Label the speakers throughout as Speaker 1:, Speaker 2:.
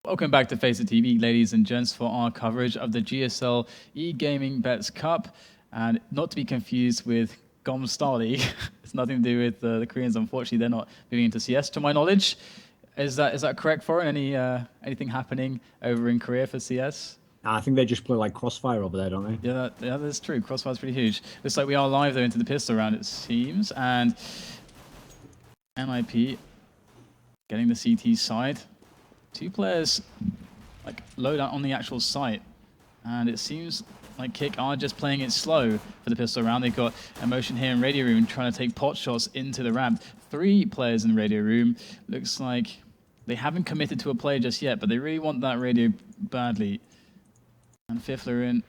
Speaker 1: Welcome back to Face It TV, ladies and gents, for our coverage of the GSL Egamingbets Cup, and not to be confused with Star League. It's nothing to do with the Koreans. Unfortunately, they're not moving into CS, to my knowledge. Is that correct, for anything happening over in Korea for CS?
Speaker 2: I think they just play like Crossfire over there, don't they?
Speaker 1: Yeah, that's true. Crossfire's pretty huge. Looks like we are live though into the pistol round, it seems, and NIP getting the CT side. Two players like load out on the actual site, and it seems like K1CK are just playing it slow for the pistol round. They've got Emotion here in Radio Room trying to take pot shots into the ramp. 3 players in Radio Room. Looks like they haven't committed to a play just yet, but they really want that radio badly. And Fiffler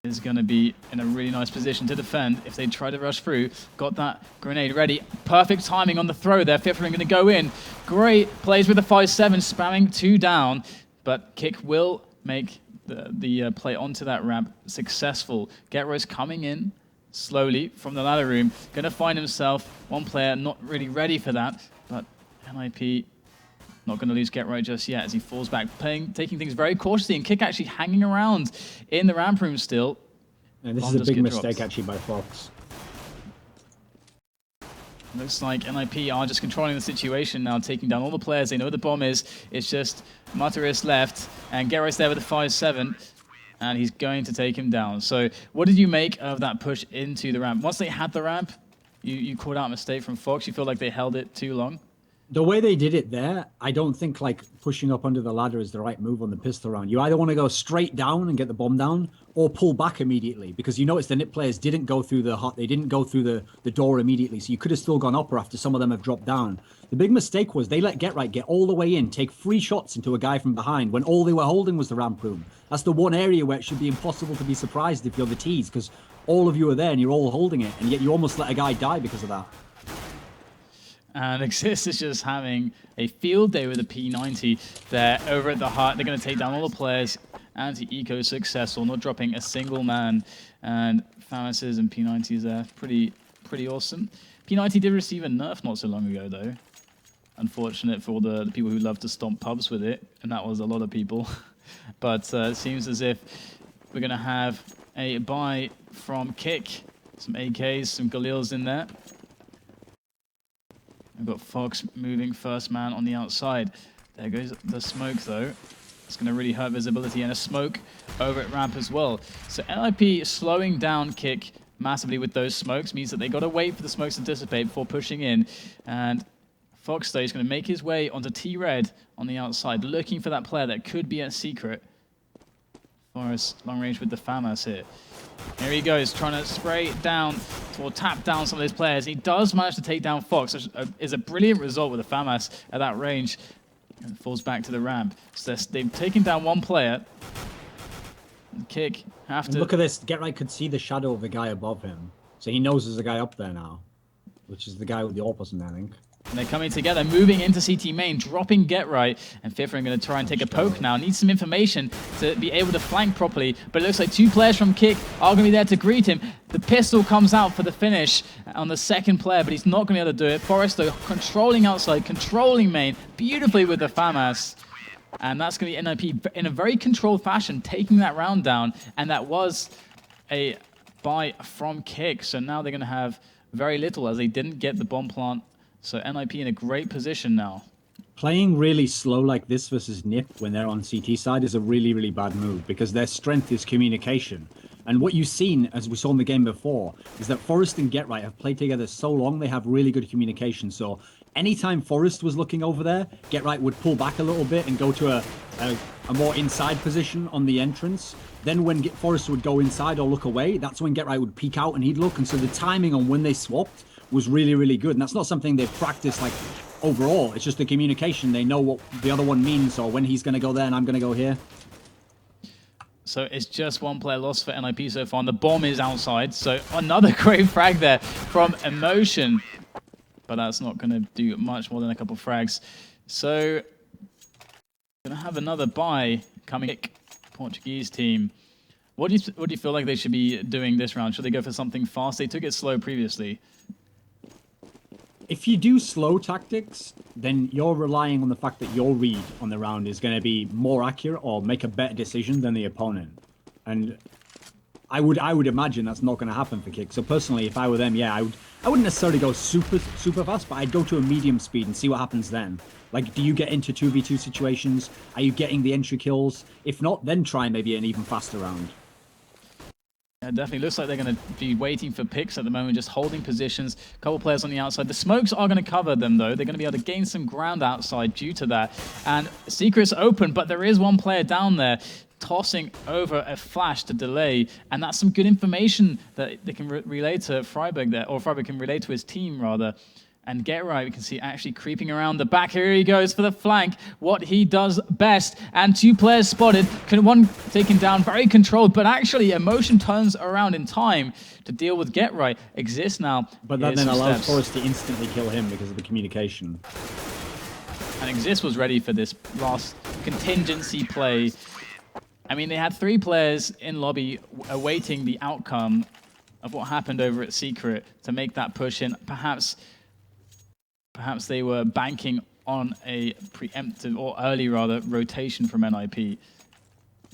Speaker 1: is going to be in a really nice position to defend if they try to rush through. Got that grenade ready. Perfect timing on the throw there. Fiffler going to go in. Great plays with the 5-7, spamming 2 down, but K1CK will make the play onto that ramp successful. GetRoy's coming in slowly from the ladder room. Going to find himself one player not really ready for that, but NIP not going to lose GetRoy just yet as he falls back, taking things very cautiously, and K1CK actually hanging around in the ramp room still.
Speaker 2: And this is a big mistake actually by Fox.
Speaker 1: Looks like NIP are just controlling the situation now, taking down all the players. They know the bomb is. It's just Mataris left, and GetRoy's there with the 5-7, and he's going to take him down. So what did you make of that push into the ramp? Once they had the ramp, you called out a mistake from Fox. You feel like they held it too long?
Speaker 2: The way they did it there, I don't think like pushing up under the ladder is the right move on the pistol round. You either want to go straight down and get the bomb down, or pull back immediately, because you notice the NIP players didn't go through they didn't go through the door immediately, so you could have still gone upper after some of them have dropped down. The big mistake was they let GetRoy get all the way in, take 3 shots into a guy from behind when all they were holding was the ramp room. That's the one area where it should be impossible to be surprised if you're the T's, because all of you are there and you're all holding it, and yet you almost let a guy die because of that.
Speaker 1: And Exist is just having a field day with a P90 there over at the heart. They're going to take down all the players. Anti-eco successful, not dropping a single man. And Pyjamas and P90s there, pretty awesome. P90 did receive a nerf not so long ago though. Unfortunate for all the people who love to stomp pubs with it, and that was a lot of people. But it seems as if we're going to have a buy from K1CK. Some AKs, some Galils in there. We've got Fox moving first man on the outside. There goes the smoke though. It's going to really hurt visibility, and a smoke over at ramp as well. So NIP slowing down K1CK massively with those smokes means that they got to wait for the smokes to dissipate before pushing in. And Fox though is going to make his way onto T-Red on the outside, looking for that player that could be a secret. Forrest long range with the Pyjamas here. Here he goes, trying to spray down or tap down some of those players. He does manage to take down Fox, which is a brilliant result with the Pyjamas at that range. And falls back to the ramp. So they've taken down one player. K1CK have to...
Speaker 2: Look at this. GetRoy could see the shadow of the guy above him. So he knows there's a guy up there now, which is the guy with the AWP, I think.
Speaker 1: And they're coming together, moving into CT main, dropping GetRoy, and Fiffler going to try and take a poke now. Needs some information to be able to flank properly, but it looks like 2 players from K1CK are going to be there to greet him. The pistol comes out for the finish on the second player, but he's not going to be able to do it. Forrest though, controlling outside, controlling main, beautifully with the Pyjamas. And that's going to be NIP in a very controlled fashion, taking that round down, and that was a buy from K1CK. So now they're going to have very little as they didn't get the bomb plant. So NIP in a great position now.
Speaker 2: Playing really slow like this versus NIP when they're on CT side is a really, really bad move, because their strength is communication. And what you've seen, as we saw in the game before, is that Forrest and GetRoy have played together so long, they have really good communication. So anytime Forrest was looking over there, GetRoy would pull back a little bit and go to a more inside position on the entrance. Then when Forrest would go inside or look away, that's when GetRoy would peek out and he'd look. And so the timing on when they swapped was really, really good. And that's not something they've practiced like overall. It's just the communication. They know what the other one means, or when he's going to go there and I'm going to go here.
Speaker 1: So it's just one player lost for NIP so far, and the bomb is outside. So another great frag there from Emotion. But that's not going to do much more than a couple of frags. So going to have another buy coming. Portuguese team. What do you feel like they should be doing this round? Should they go for something fast? They took it slow previously.
Speaker 2: If you do slow tactics, then you're relying on the fact that your read on the round is going to be more accurate or make a better decision than the opponent. And I would imagine that's not going to happen for Kick. So personally, if I were them, yeah, I wouldn't necessarily go super fast, but I'd go to a medium speed and see what happens then. Like, do you get into 2v2 situations? Are you getting the entry kills? If not, then try maybe an even faster round.
Speaker 1: Yeah, definitely looks like they're going to be waiting for picks at the moment, just holding positions. A couple players on the outside. The smokes are going to cover them, though. They're going to be able to gain some ground outside due to that. And Secret's open, but there is one player down there tossing over a flash to delay. And that's some good information that they can relay to Freiburg there, or Freiburg can relay to his team, rather. And Get Right, we can see actually creeping around the back. Here he goes for the flank, what he does best. And 2 players spotted, one taken down, very controlled, but actually Emotion turns around in time to deal with Get Right. Exists now.
Speaker 2: But that then allows Forest to instantly kill him because of the communication.
Speaker 1: And Exist was ready for this last contingency play. I mean, they had 3 players in lobby awaiting the outcome of what happened over at Secret to make that push in. Perhaps they were banking on a preemptive, or early rather, rotation from NIP.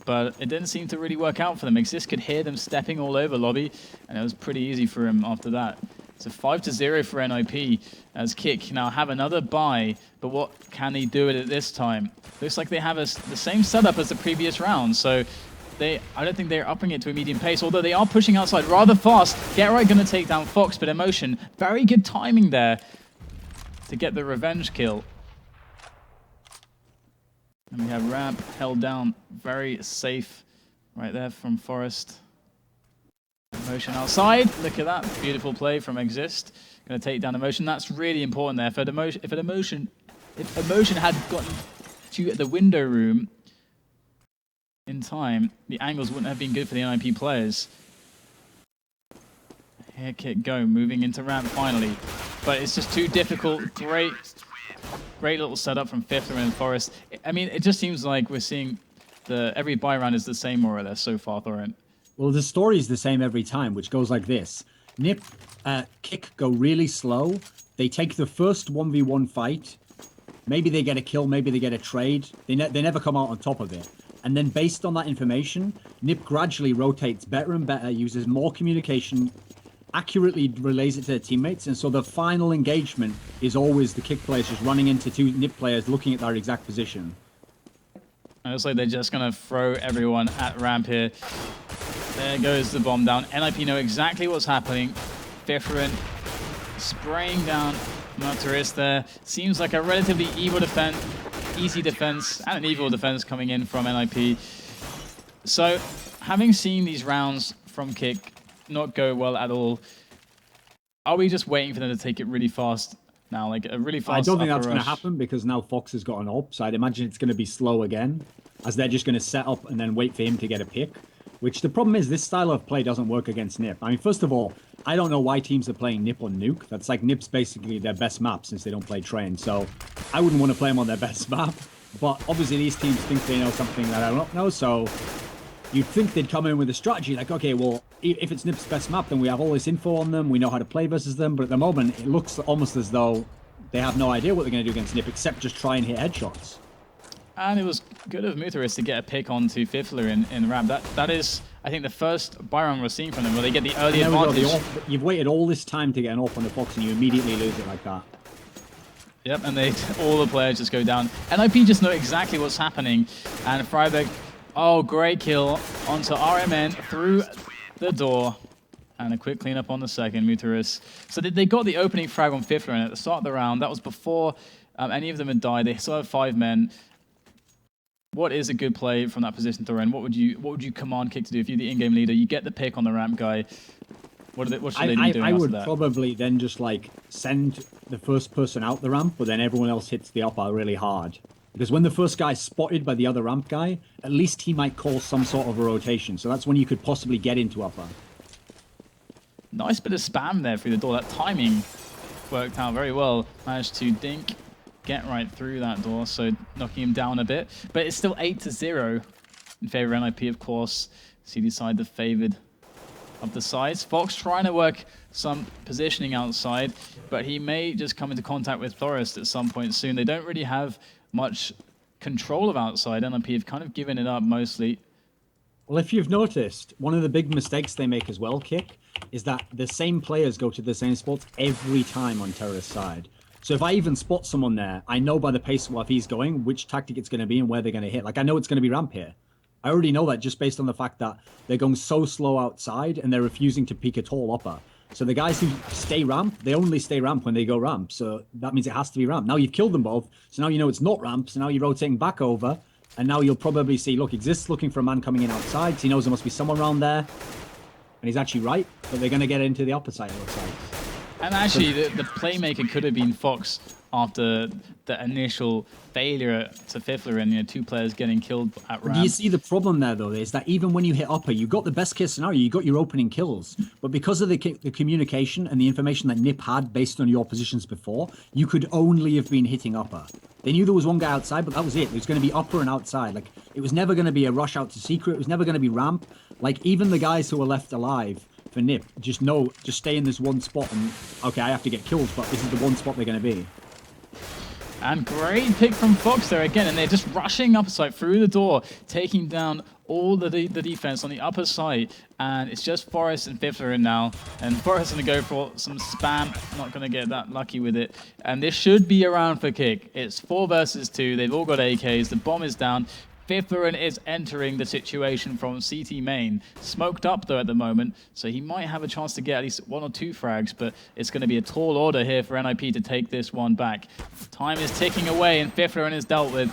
Speaker 1: But it didn't seem to really work out for them. Exist could hear them stepping all over lobby, and it was pretty easy for him after that. So 5-0 for NIP as Kick now have another bye, but what can they do with it this time? Looks like they have the same setup as the previous round, so I don't think they're upping it to a medium pace, although they are pushing outside rather fast. Get Right going to take down Fox, but Emotion, very good timing there to get the revenge kill. And we have Ramp held down, very safe right there from Forest. Emotion outside, look at that, beautiful play from Exist. Going to take down Emotion, that's really important there. If Emotion had gotten to the window room in time, the angles wouldn't have been good for the NIP players. Here Kick go, moving into Ramp finally. But it's just too difficult. Great little setup from Fiffler and Forest. I mean, it just seems like we're seeing every buy round is the same more or less so far, Thorin.
Speaker 2: Well, the story is the same every time, which goes like this. Nip, Kick go really slow. They take the first 1v1 fight. Maybe they get a kill, maybe they get a trade. They never come out on top of it. And then based on that information, Nip gradually rotates better and better, uses more communication, accurately relays it to their teammates, and so the final engagement is always the Kick players just running into 2 Nip players looking at their exact position.
Speaker 1: It looks like they're just going to throw everyone at Ramp here. There goes the bomb down. NIP know exactly what's happening. Fiffrin spraying down Motorist there. Seems like a relatively easy defense, and an evil defense coming in from NIP. So, having seen these rounds from Kick not go well at all, are we just waiting for them to take it really fast now, like a really fast?
Speaker 2: I don't think that's going to happen because now Fox has got an AWP, so I'd imagine it's going to be slow again, as they're just going to set up and then wait for him to get a pick. Which the problem is, this style of play doesn't work against Nip. I mean, first of all, I don't know why teams are playing Nip on Nuke. That's like Nip's basically their best map since they don't play Train. So I wouldn't want to play them on their best map. But obviously these teams think they know something that I don't know. So you'd think they'd come in with a strategy like, okay, well, if it's Nip's best map, then we have all this info on them. We know how to play versus them. But at the moment, it looks almost as though they have no idea what they're going to do against Nip except just try and hit headshots.
Speaker 1: And it was good of Mutheris to get a pick onto Fiffler in Ramp. That is, I think, the first buy round we're seeing from them, where they get the early advantage.
Speaker 2: You've waited all this time to get an AWP on the Fox, and you immediately lose it like that.
Speaker 1: Yep, and all the players just go down. NIP just know exactly what's happening. And Freiburg, oh, great kill onto RMN through the door. And a quick cleanup on the second, Mutheris. So they got the opening frag on Fiffler, and at the start of the round, that was before any of them had died. They still have 5 men. What is a good play from that position, Thorin? What would you command Kick to do if you're the in-game leader? You get the pick on the Ramp guy. What should they be doing
Speaker 2: I would
Speaker 1: after that?
Speaker 2: probably then just like send the first person out the ramp, but then everyone else hits the upper really hard. Because when the first guy's spotted by the other ramp guy, at least he might call some sort of a rotation. So that's when you could possibly get into upper.
Speaker 1: Nice bit of spam there through the door. That timing worked out very well. Managed to dink Get Right through that door, so knocking him down a bit. But it's still 8-0 in favor of NIP, of course. CD side the favored of the sides. Fox trying to work some positioning outside, but he may just come into contact with Forest at some point soon. They don't really have much control of outside. NIP have kind of given it up mostly.
Speaker 2: Well, if you've noticed, one of the big mistakes they make as well, Kick, is that the same players go to the same spots every time on Terrorist side. So if I even spot someone there, I know by the pace of what he's going, which tactic it's going to be and where they're going to hit. Like, I know it's going to be ramp here. I already know that just based on the fact that they're going so slow outside and they're refusing to peek at all upper. So the guys who stay ramp, they only stay ramp when they go ramp. So that means it has to be ramp. Now you've killed them both. So now you know it's not ramp. So now you're rotating back over. And now you'll probably see, look, Exist's looking for a man coming in outside. So he knows there must be someone around there. And he's actually right. But they're going to get into the opposite, it looks like.
Speaker 1: And actually, the playmaker could have been Fox after the initial failure to Fiffler and, you know, 2 players getting killed at ramp.
Speaker 2: Do you see the problem there, though, is that even when you hit upper, you got the best case scenario, you got your opening kills. But because of the communication and the information that Nip had based on your positions before, you could only have been hitting upper. They knew there was one guy outside, but that was it. It was going to be upper and outside. Like, it was never going to be a rush out to secret. It was never going to be ramp. Like, even the guys who were left alive for Nip just stay in this one spot and, okay, I have to get killed, but this is the one spot they're going to be.
Speaker 1: And great pick from Fox there again, and they're just rushing upside through the door, taking down all the defense on the upper side, and it's just Forest and Fiffler in now, and Forest is going to go for some spam, not going to get that lucky with it, and this should be around for Kick. It's 4 versus 2, they've all got AKs, the bomb is down. Fiffler is entering the situation from CT main. Smoked up though at the moment, so he might have a chance to get at least 1 or 2 frags, but it's going to be a tall order here for NIP to take this one back. Time is ticking away and Fiffler is dealt with.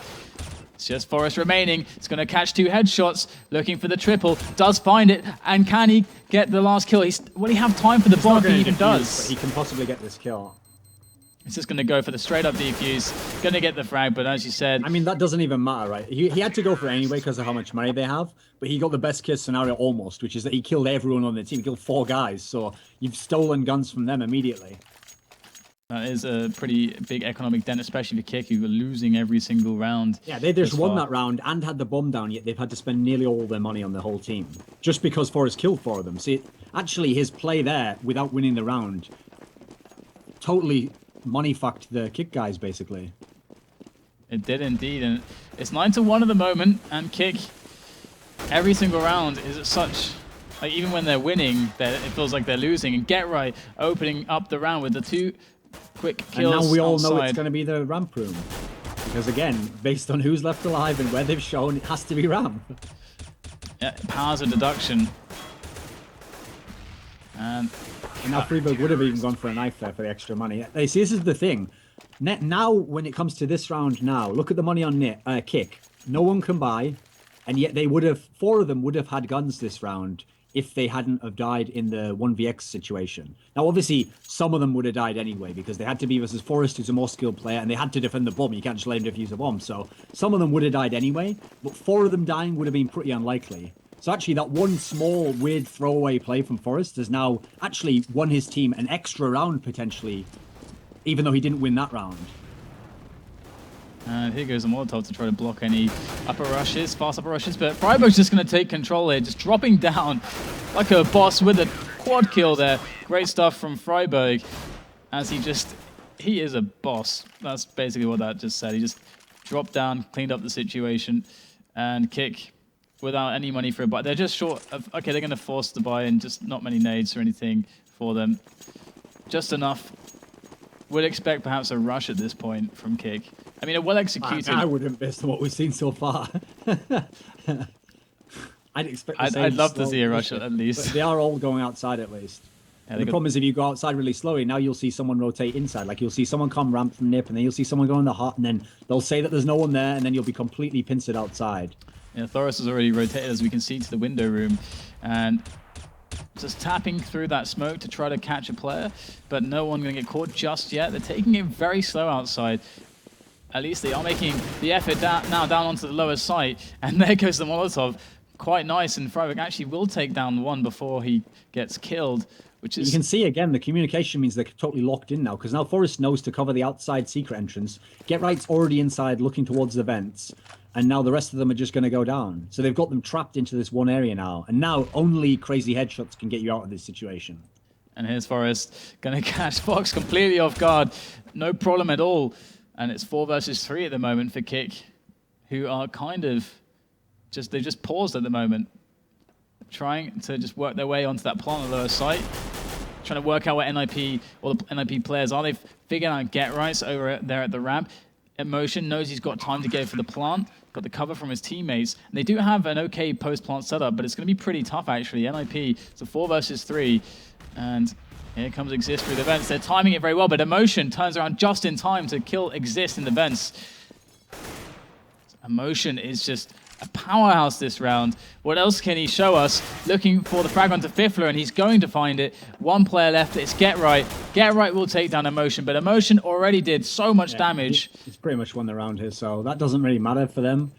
Speaker 1: It's just Forest remaining. It's going to catch 2 headshots, looking for the triple. Does find it, and can he get the last kill? Will he have time for the bomb if he even does?
Speaker 2: But he can possibly get this kill.
Speaker 1: It's just going to go for the straight-up defuse. Going to get the frag, but as you said...
Speaker 2: I mean, that doesn't even matter, right? He had to go for it anyway because of how much money they have, but he got the best case scenario almost, which is that he killed everyone on the team. He killed 4 guys, so you've stolen guns from them immediately.
Speaker 1: That is a pretty big economic dent, especially for Kick, who were losing every single round.
Speaker 2: Yeah, they just won that round and had the bomb down, yet they've had to spend nearly all their money on the whole team. Just because Forrest killed 4 of them. See, actually, his play there, without winning the round, totally... money fucked the Kick guys, basically.
Speaker 1: It did indeed, and it's 9-1 at the moment, and Kick, every single round is at such, like, even when they're winning, it feels like they're losing, and Get Right opening up the round with the 2 quick kills.
Speaker 2: And now we all
Speaker 1: outside.
Speaker 2: know it's going to be the ramp room. Because again, based on who's left alive and where they've shown, it has to be ramp.
Speaker 1: Yeah, powers of deduction. And
Speaker 2: now Freeburg would have even gone for a knife there for the extra money. See, this is the thing. Now, when it comes to this round now, look at the money on Kick. No one can buy, and yet they would have, 4 of them would have had guns this round if they hadn't have died in the 1vx situation. Now, obviously, some of them would have died anyway, because they had to be versus Forrest, who's a more skilled player, and they had to defend the bomb. You can't just let him defuse a bomb. So some of them would have died anyway, but 4 of them dying would have been pretty unlikely. So actually, that one small, weird throwaway play from Forrest has now actually won his team an extra round, potentially, even though he didn't win that round.
Speaker 1: And here goes a Molotov to try to block any upper rushes, fast upper rushes, but Freiburg's just going to take control here, just dropping down like a boss with a quad kill there. Great stuff from Freiburg, as he is a boss. That's basically what that just said. He just dropped down, cleaned up the situation, and Kick without any money for a buy. They're just short of, okay, they're going to force the buy and just not many nades or anything for them. Just enough. Would expect perhaps a rush at this point from Kick. I mean, a well-executed...
Speaker 2: I wouldn't, based on what we've seen so far.
Speaker 1: I'd love to see a rush at least.
Speaker 2: But they are all going outside at least. Yeah, the problem is if you go outside really slowly, now you'll see someone rotate inside. Like you'll see someone come ramp from Nip, and then you'll see someone go in the hot, and then they'll say that there's no one there, and then you'll be completely pincered outside.
Speaker 1: Yeah, Thoris has already rotated, as we can see, to the window room, and just tapping through that smoke to try to catch a player, but no one going to get caught just yet. They're taking it very slow outside. At least they are making the effort now down onto the lower site, and there goes the Molotov. Quite nice, and Freiburg actually will take down one before he gets killed, which is...
Speaker 2: You can see, again, the communication means they're totally locked in now, because now Forrest knows to cover the outside secret entrance. Get Right's already inside, looking towards the vents. and now the rest of them are just going to go down. So they've got them trapped into this one area now, and now only crazy headshots can get you out of this situation.
Speaker 1: And here's Forest going to catch Fox completely off guard. No problem at all. And it's 4 versus 3 at the moment for Kick, who are kind of they've just paused at the moment, trying to just work their way onto that plant on the lower site, trying to work out where NIP or the NIP players are. They've figured out Get Rights over there at the ramp. Emotion knows he's got time to go for the plant, got the cover from his teammates. And they do have an okay post-plant setup, but it's going to be pretty tough actually. NIP, it's a 4 versus 3. And here comes Exist through the vents. They're timing it very well, but Emotion turns around just in time to kill Exist in the vents. Emotion is just a powerhouse this round. What else can he show us? Looking for the frag onto Fiffler, and he's going to find it. One player left, it's Get Right. Get Right will take down Emotion, but Emotion already did so much damage.
Speaker 2: He's pretty much won the round here, so that doesn't really matter for them.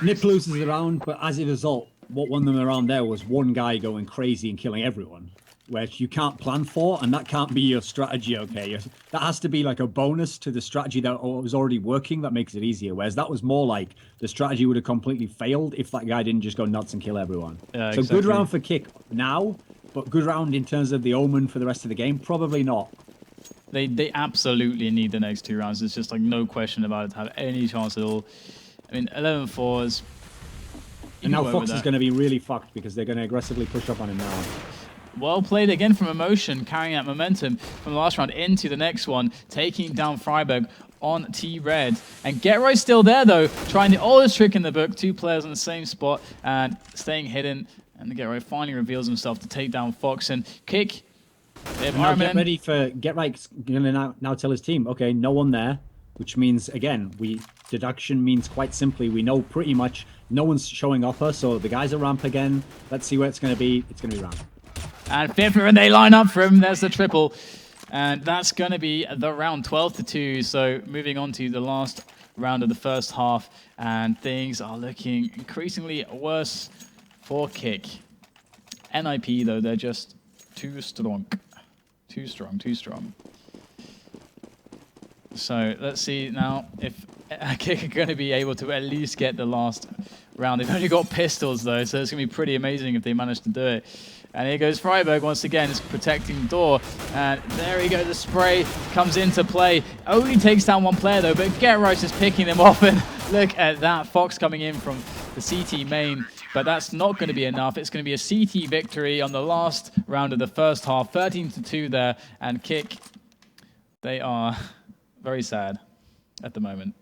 Speaker 2: Nip loses the round, but as a result, what won them around there was one guy going crazy and killing everyone, which you can't plan for, and that can't be your strategy, okay? That has to be like a bonus to the strategy that was already working that makes it easier, whereas that was more like the strategy would have completely failed if that guy didn't just go nuts and kill everyone.
Speaker 1: Yeah,
Speaker 2: so
Speaker 1: exactly.
Speaker 2: Good round for Kick now, but good round in terms of the omen for the rest of the game? Probably not.
Speaker 1: They absolutely need the next 2 rounds. There's just like no question about it to have any chance at all. I mean, 11-4s.
Speaker 2: And now Fox is going to be really fucked because they're going to aggressively push up on him now.
Speaker 1: Well played again from Emotion, carrying out momentum from the last round into the next one, taking down Freiburg on T-Red. And Get Right still there, though, trying the oldest trick in the book. 2 players on the same spot and staying hidden. And the Get Right finally reveals himself to take down Fox. And Kick,
Speaker 2: now get ready for Get Right's going to now tell his team, okay, no one there, which means, again, deduction means quite simply, we know pretty much no one's showing upper, so the guys are ramp again. Let's see where it's going to be. It's going to be ramp.
Speaker 1: And Fiffler, and they line up for him. There's the triple. And that's going to be the round 12-2. So moving on to the last round of the first half. And things are looking increasingly worse for Kick. NIP, though, they're just too strong. Too strong. So let's see now if Kick are going to be able to at least get the last round. They've only got pistols, though, so it's going to be pretty amazing if they manage to do it. And here goes Freiburg once again, is protecting the door. And there we go, the spray comes into play. Only takes down one player though, but Get Right is picking them off. And look at that, Fox coming in from the CT main. But that's not going to be enough. It's going to be a CT victory on the last round of the first half. 13-2 there. And Kick, they are very sad at the moment.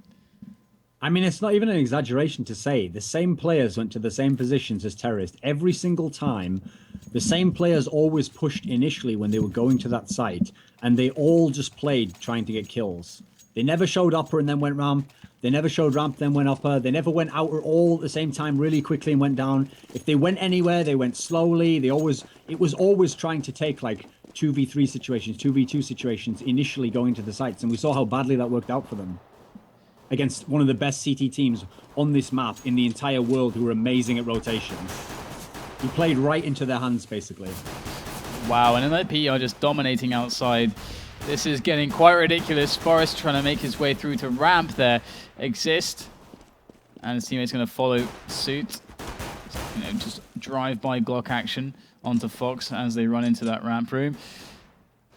Speaker 2: I mean, it's not even an exaggeration to say the same players went to the same positions as Terrorist every single time. The same players always pushed initially when they were going to that site, and they all just played trying to get kills. They never showed upper and then went ramp. They never showed ramp, then went upper. They never went outer all at the same time really quickly and went down. If they went anywhere, they went slowly. It was always trying to take like 2v3 situations, 2v2 situations initially going to the sites, and we saw how badly that worked out for them against one of the best CT teams on this map in the entire world who were amazing at rotation. He played right into their hands, basically.
Speaker 1: Wow, and NIP are just dominating outside. This is getting quite ridiculous. Forrest trying to make his way through to ramp there. Exist. And his teammate's going to follow suit. You know, just drive-by Glock action onto Fox as they run into that ramp room.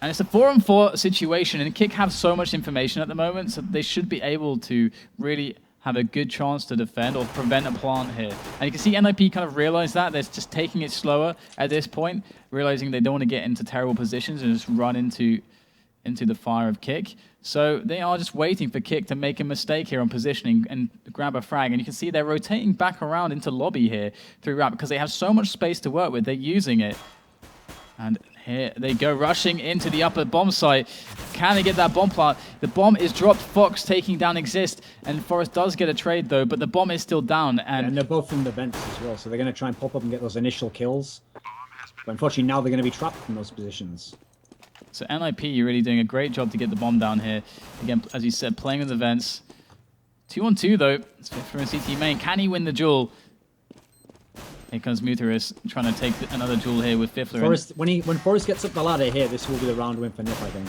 Speaker 1: And it's a 4-on-4 situation, and Kick have so much information at the moment, so they should be able to really have a good chance to defend or prevent a plant here. And you can see NIP kind of realize that. They're just taking it slower at this point, realizing they don't want to get into terrible positions and just run into the fire of Kick. So they are just waiting for Kick to make a mistake here on positioning and grab a frag. And you can see they're rotating back around into lobby here through ramp because they have so much space to work with. They're using it. And here they go, rushing into the upper bomb site. Can they get that bomb plant? The bomb is dropped. Fox taking down Exist. And Forrest does get a trade, though, but the bomb is still down.
Speaker 2: And they're both from the vents as well, so they're going to try and pop up and get those initial kills. But unfortunately, now they're going to be trapped in those positions.
Speaker 1: So NIP, you're really doing a great job to get the bomb down here. Again, as you said, playing with the vents. 2-on-2, though. It's from a CT main. Can he win the duel? Here comes Muteris trying to take another duel here with Fiffler.
Speaker 2: Forrest, when Forrest gets up the ladder here, this will be the round win for Nip, I think.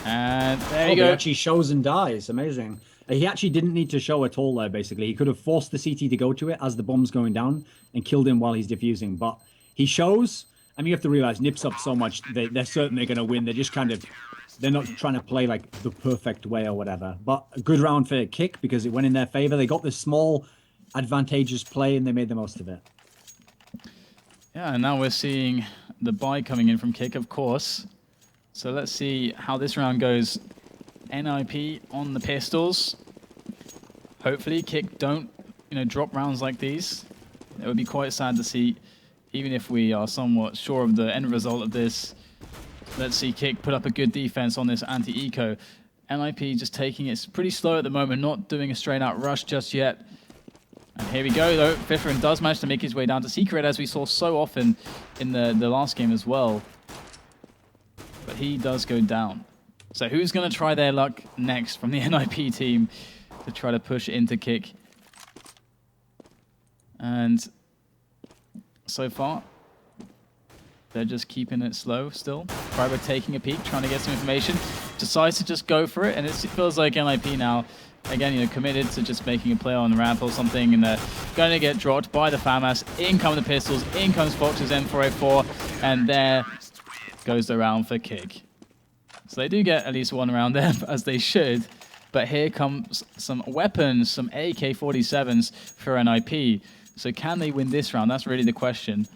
Speaker 1: And there you
Speaker 2: He
Speaker 1: go.
Speaker 2: actually shows and dies. Amazing. He actually didn't need to show at all there, basically. He could have forced the CT to go to it as the bomb's going down and killed him while he's defusing. But he shows. I mean, you have to realize Nip's up so much. They're certainly going to win. They're just kind of... They're not trying to play like the perfect way or whatever. But a good round for Kick because it went in their favor. They got this small advantageous play and they made the most of it.
Speaker 1: Yeah, and now we're seeing the buy coming in from Kick, of course. So let's see how this round goes. NIP on the pistols. Hopefully Kick don't, drop rounds like these. It would be quite sad to see, even if we are somewhat sure of the end result of this. Let's see Kick put up a good defense on this anti-eco. NIP just taking it pretty slow at the moment, not doing a straight out rush just yet. And here we go though, Fiffrin does manage to make his way down to Secret, as we saw so often in the last game as well. But he does go down. So who's going to try their luck next from the NIP team to try to push into Kick? And so far, they're just keeping it slow still. Freiburg taking a peek, trying to get some information. Decides to just go for it, and it feels like NIP now, again, committed to just making a play on the ramp or something, and they're going to get dropped by the Pyjamas. In come the pistols, in comes Fox's M4A4, and there goes the round for Kick. So they do get at least one round there, as they should. But here comes some weapons, some AK-47s for NIP. So can they win this round? That's really the question.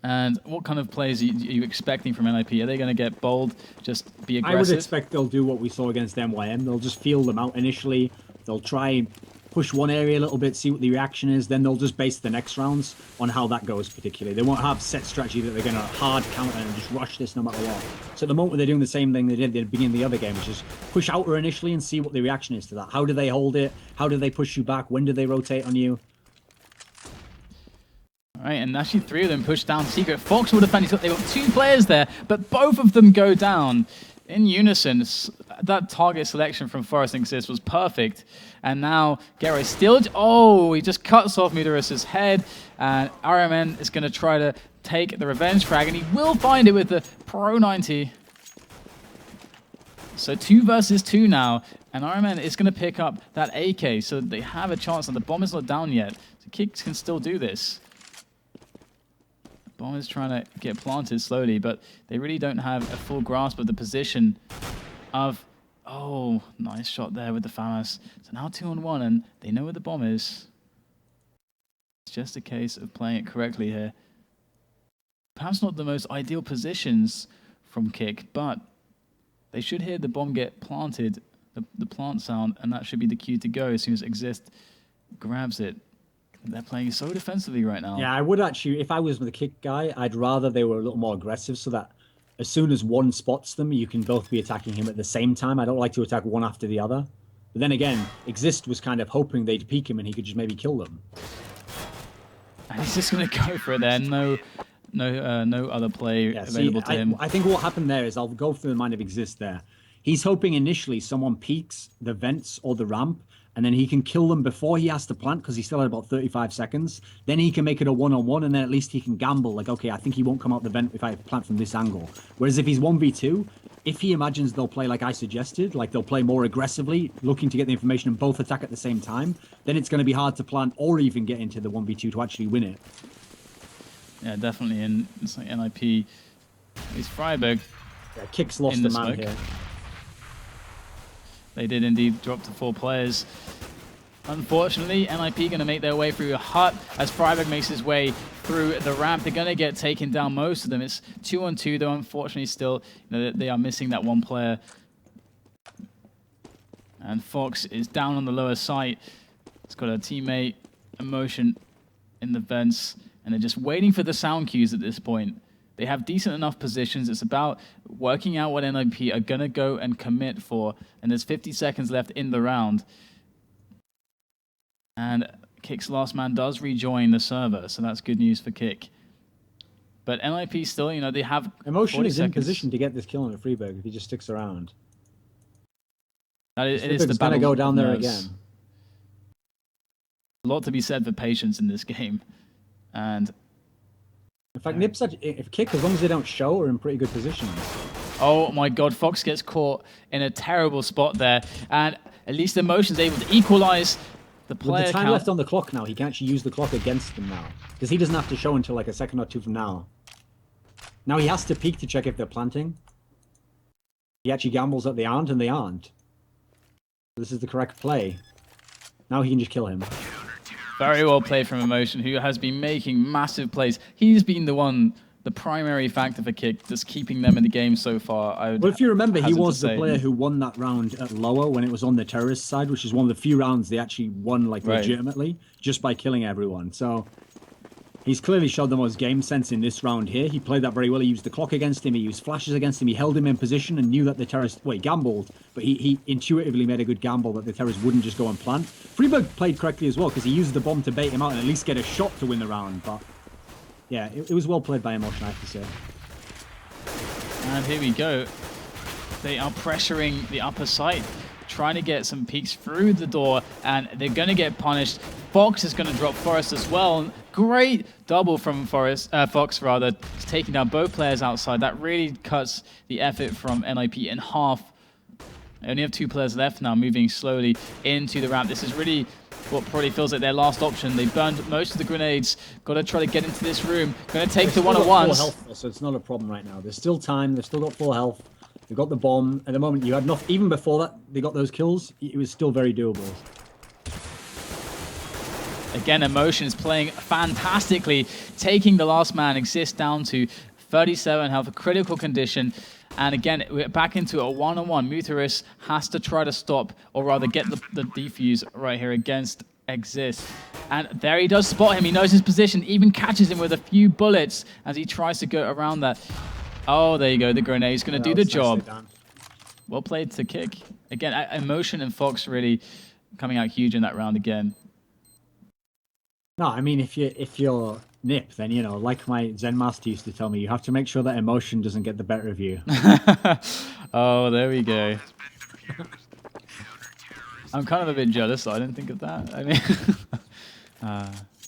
Speaker 1: And what kind of plays are you expecting from NIP? Are they going to get bold, just be aggressive?
Speaker 2: I would expect they'll do what we saw against MYM. They'll just feel them out initially. They'll try push one area a little bit, see what the reaction is. Then they'll just base the next rounds on how that goes particularly. They won't have set strategy that they're going to hard counter and just rush this no matter what. So at the moment they're doing the same thing they did at the beginning of the other game, which is push outer initially and see what the reaction is to that. How do they hold it? How do they push you back? When do they rotate on you?
Speaker 1: All right, and actually 3 of them push down Secret. Fox would have found they've got 2 players there, but both of them go down in unison. That target selection from Forest and Xist was perfect. And now Gero still... Oh, he just cuts off Mudarus's head. And RMN is going to try to take the revenge frag, and he will find it with the Pro 90. So 2 versus 2 now. And RMN is going to pick up that AK, so they have a chance, and the bomb is not down yet. So Kicks can still do this. Bomb is trying to get planted slowly, but they really don't have a full grasp of the position of... Oh, nice shot there with the Famas. So now 2-on-1, and they know where the bomb is. It's just a case of playing it correctly here. Perhaps not the most ideal positions from Kick, but they should hear the bomb get planted, the plant sound, and that should be the cue to go as soon as ex-Ast grabs it. They're playing so defensively right now.
Speaker 2: Yeah, I would actually, if I was the Kick guy, I'd rather they were a little more aggressive so that as soon as one spots them, you can both be attacking him at the same time. I don't like to attack one after the other. But then again, ex-Ast was kind of hoping they'd peek him and he could just maybe kill them.
Speaker 1: And he's just going to go for it there. No other play available to him.
Speaker 2: I think what happened there is, I'll go through the mind of ex-Ast there. He's hoping initially someone peeks the vents or the ramp, and then he can kill them before he has to plant because he still had about 35 seconds. Then he can make it a one-on-one, and then at least he can gamble. Like, okay, I think he won't come out the vent if I plant from this angle. Whereas if he's 1v2, if he imagines they'll play like I suggested, like they'll play more aggressively, looking to get the information and both attack at the same time, then it's going to be hard to plant or even get into the 1v2 to actually win it.
Speaker 1: Yeah, definitely. And it's like NIP, it's Freiburg.
Speaker 2: Yeah, Kick's lost the man here.
Speaker 1: They did indeed drop to 4 players. Unfortunately, NIP going to make their way through a hut as Freiburg makes his way through the ramp. They're going to get taken down, most of them. It's 2-on-2, though, unfortunately, still, they are missing that one player. And Fox is down on the lower site. He's got a teammate, Emotion, in the vents, and they're just waiting for the sound cues at this point. They have decent enough positions. It's about working out what NIP are going to go and commit for. And there's 50 seconds left in the round. And Kick's last man does rejoin the server, so that's good news for Kick. But NIP still, they have
Speaker 2: Emotion is in position to get this kill on Freiburg if he just sticks around.
Speaker 1: It is the battle.
Speaker 2: Going to go down there again.
Speaker 1: A lot to be said for patience in this game. And
Speaker 2: in fact, if Kick, as long as they don't show, are in pretty good positions.
Speaker 1: Oh my god, Fox gets caught in a terrible spot there. And at least Emotion's able to equalize the player
Speaker 2: With the time
Speaker 1: count.
Speaker 2: left on the clock now, he can actually use the clock against them now. Because he doesn't have to show until like a second or two from now. Now he has to peek to check if they're planting. He actually gambles that they aren't, and they aren't. This is the correct play. Now he can just kill him.
Speaker 1: Very well played from Emotion, who has been making massive plays. He's been the primary factor for Kick, just keeping them in the game so far.
Speaker 2: Well, if you remember, he was the player who won that round at lower when it was on the terrorist side, which is one of the few rounds they actually won like legitimately, just by killing everyone. So he's clearly showed the most game sense in this round here. He played that very well. He used the clock against him. He used flashes against him. He held him in position and knew that the terrorist... Well, he gambled, but he intuitively made a good gamble that the terrorist wouldn't just go and plant. Freeberg played correctly as well because he used the bomb to bait him out and at least get a shot to win the round. But yeah, it was well played by Emotion, I have to say.
Speaker 1: And here we go. They are pressuring the upper site, trying to get some peeks through the door, and they're going to get punished. Fox is going to drop Forest as well. Great double from Fox, taking down both players outside. That really cuts the effort from NIP in half. They only have 2 players left now, moving slowly into the ramp. This is really what probably feels like their last option. They burned most of the grenades. Got to try to get into this room. Going to take the one-on-ones.
Speaker 2: Full health, so it's not a problem right now. There's still time. They've still got full health. They've got the bomb. At the moment, you had enough. Even before that, they got those kills. It was still very doable.
Speaker 1: Again, Emotion is playing fantastically, taking the last man, Exist, down to 37 health, a critical condition. And again, we're back into a one-on-one. Muteris has to try to stop, or rather get the defuse right here against Exist. And there he does spot him. He knows his position, even catches him with a few bullets as he tries to go around that. Oh, there you go. The grenade's going to do the job. Well played to Kick. Again, Emotion and Fox really coming out huge in that round again.
Speaker 2: No, I mean, if you're Nip, then, you know, like my Zen master used to tell me, you have to make sure that Emotion doesn't get the better of you.
Speaker 1: Oh, there we go. I'm kind of a bit jealous, so I didn't think of that. I mean,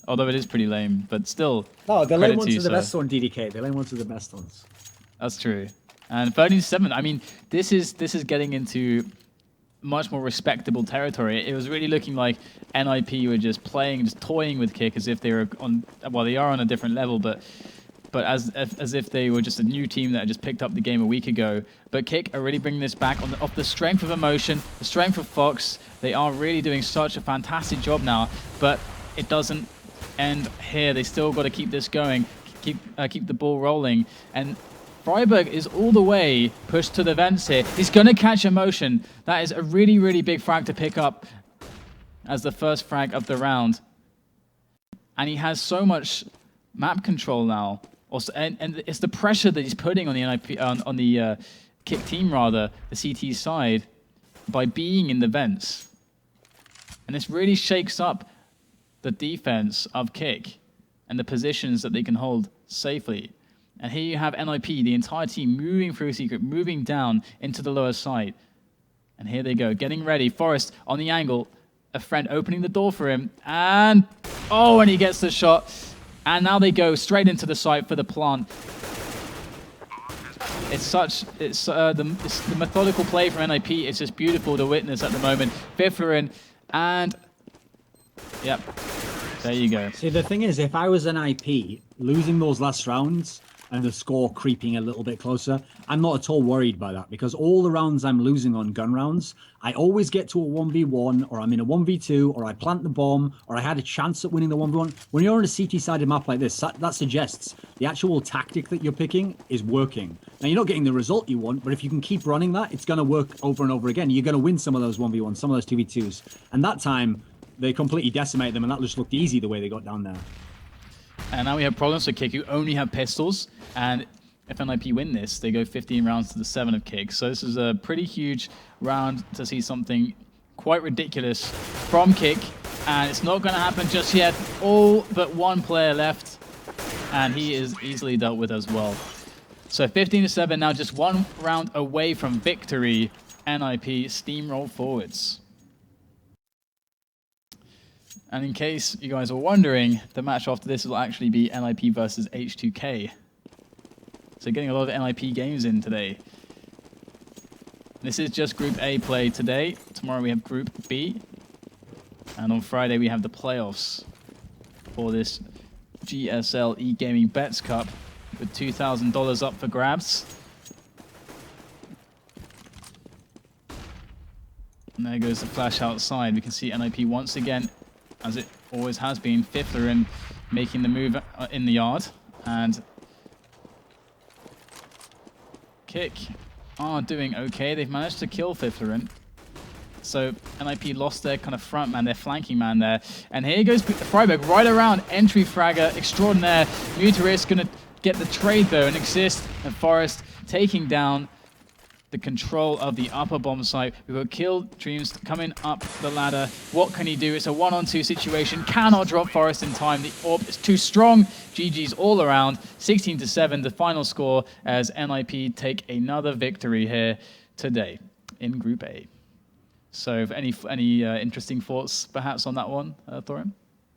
Speaker 1: although it is pretty lame, but still.
Speaker 2: No, the lame ones are the best one, DDK. The lame ones are the best ones.
Speaker 1: That's true. And 13-7, I mean, this is getting into much more respectable territory. It was really looking like NIP were just playing, just toying with Kick as if they were on, well, they are on a different level, but as if they were just a new team that had just picked up the game a week ago. But Kick are really bringing this back off the strength of Emotion, the strength of Fox. They are really doing such a fantastic job now, but it doesn't end here. They still got to keep this going, keep the ball rolling. And Freiburg is all the way pushed to the vents here. He's going to catch Emotion. That is a really, really big frag to pick up as the first frag of the round. And he has so much map control now. Also, and it's the pressure that he's putting on the NIP, on the Kick team, rather, the CT side, by being in the vents. And this really shakes up the defense of Kick and the positions that they can hold safely. And here you have NIP, the entire team, moving through Secret, moving down into the lower side. And here they go, getting ready. Forest on the angle. A friend opening the door for him. And, oh, and he gets the shot. And now they go straight into the site for the plant. It's the methodical play from NIP. It's just beautiful to witness at the moment. Biflerin, and, yep, there you go.
Speaker 2: See, the thing is, if I was an IP, losing those last rounds and the score creeping a little bit closer, I'm not at all worried by that, because all the rounds I'm losing on gun rounds, I always get to a 1v1, or I'm in a 1v2, or I plant the bomb, or I had a chance at winning the 1v1. When you're on a CT-sided map like this, that suggests the actual tactic that you're picking is working. Now, you're not getting the result you want, but if you can keep running that, it's going to work over and over again. You're going to win some of those 1v1s, some of those 2v2s. And that time, they completely decimated them, and that just looked easy the way they got down there. And
Speaker 1: now we have problems for Kick, who only have pistols, and if NIP win this, they go 15 rounds to the 7 of Kick. So this is a pretty huge round to see something quite ridiculous from Kick, and it's not going to happen just yet. All but one player left, and he is easily dealt with as well. So 15-7 now, just one round away from victory. NIP steamroll forwards. And in case you guys are wondering, the match after this will actually be NIP versus H2K. So getting a lot of NIP games in today. This is just Group A play today. Tomorrow we have Group B. And on Friday we have the playoffs for this GSL Egamingbets Cup with $2,000 up for grabs. And there goes the flash outside. We can see NIP once again, as it always has been, Fifthler making the move in the yard. And Kick are doing okay. They've managed to kill Fifthler. So NIP lost their kind of front man, their flanking man there. And here goes Freiburg right around. Entry fragger extraordinaire. Mutarist going to get the trade though and exist. And Forest taking down the control of the upper bomb site. We've got Kill Dreams coming up the ladder. What can he do? It's a 1-on-2 situation. Cannot drop Forest in time. The AWP is too strong. GG's all around. 16-7, the final score as NIP take another victory here today in Group A. So any interesting thoughts perhaps on that one, Thorin?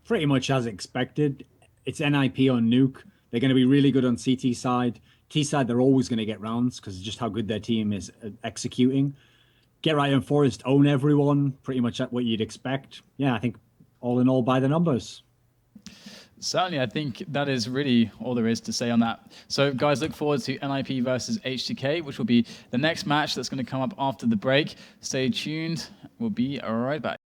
Speaker 2: Pretty much as expected. It's NIP on Nuke. They're going to be really good on CT side. T side, they're always going to get rounds because just how good their team is at executing. Get Right and Forest own everyone, pretty much at what you'd expect. Yeah, I think all in all by the numbers.
Speaker 1: Certainly, I think that is really all there is to say on that. So, guys, look forward to NIP versus HTK, which will be the next match that's going to come up after the break. Stay tuned. We'll be right back.